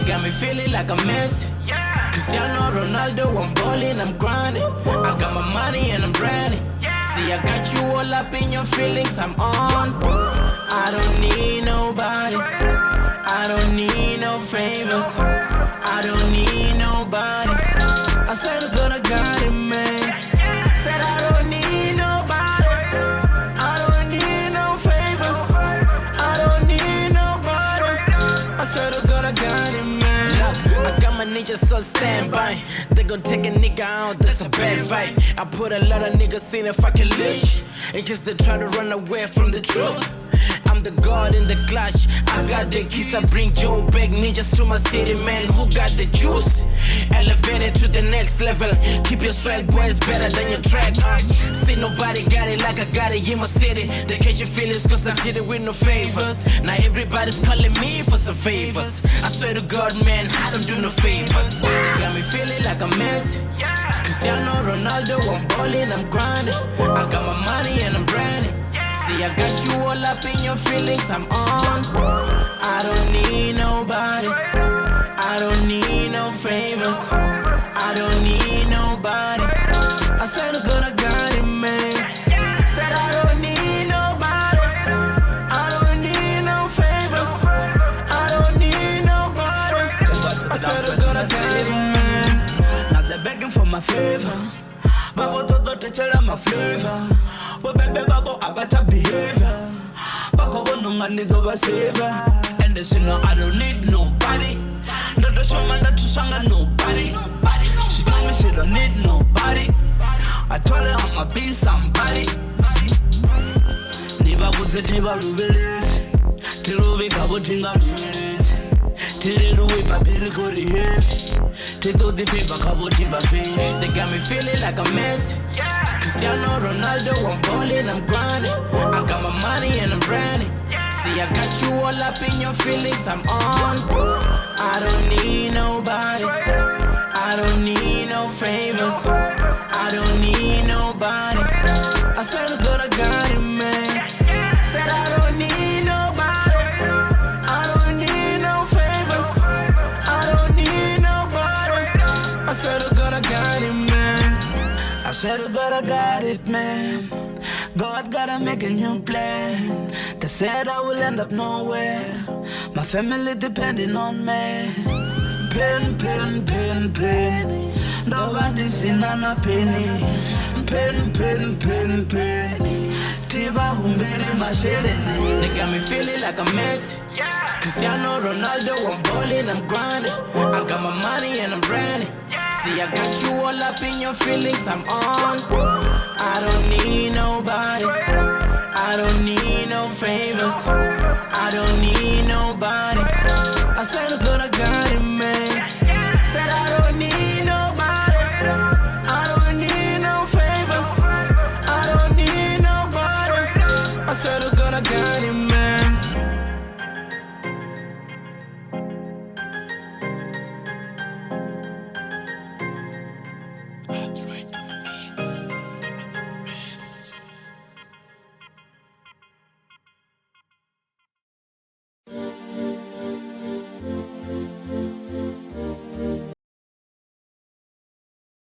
got me feeling like a Messi. Cristiano Ronaldo, I'm balling, I'm grinding. I got my money and I'm branding. See, I got you all up in your feelings, I'm on. I don't need nobody. I don't need no favors. I don't need nobody. I said to God I got it, man. Said I don't need nobody. I don't need no favors. I don't need nobody. I said to God I got it, man. Look, I got my ninjas on standby. They gon' take a nigga out, that's a bad fight. I put a lot of niggas in a fucking leash in case they try to run away from the truth. I'm the god in the clutch. I got the keys, I bring Joe back ninjas to my city, man. Who got the juice? Elevated to the next level. Keep your swag, boys, better than your track. See, nobody got it like I got it in my city. They catch your feelings cause I did it with no favors. Now everybody's calling me for some favors. I swear to God, man, I don't do no favors. Got me feeling like a Messi. Cristiano Ronaldo, I'm balling, I'm grinding. I got my money and I'm branding. See, I got you all up in your feelings, I'm on. I don't need nobody. I don't need no favors. I don't need nobody. I said to God I got it, man. Said I don't need nobody. I don't need no favors. I don't need nobody. I said to God I got it, man. Now they're begging for my favor. Babo todo te chela my flavor. Oh baby babo abacha behavior. Bako bonunga nido ba saver. And they say no, I don't need nobody. No the show man that to sanga nobody. She told me she don't need nobody. I told her I'ma be somebody. Niba buze tiba rubeles. Tirubi kabo tinga rubeles. Tilirubi papiri kori heavy. Tito the fever kabo tiba face. They got me feeling like a Messi. Cristiano Ronaldo, I'm balling, I'm grinding. I got my money and I'm branding. See, I got you all up in your feelings, I'm on. I don't need nobody. I don't need no favors. I don't need nobody. I swear to God I got it, man. Said I don't need nobody. I don't need no favors. I don't need nobody. I swear to God I got it, man. I swear to God I got it, man. God gotta make a new plan. They said I will end up nowhere. My family depending on me. Pain, pain, pain, pain. Nobody's in on a penny. Pain, pain, pain, pain. Tiba humbele masheleni. They got me feeling like a Messi. Cristiano Ronaldo, I'm balling, I'm grinding. I got my money and I'm branding. See, I got you all up in your feelings, I'm on. I don't need nobody. I don't need no favors. I don't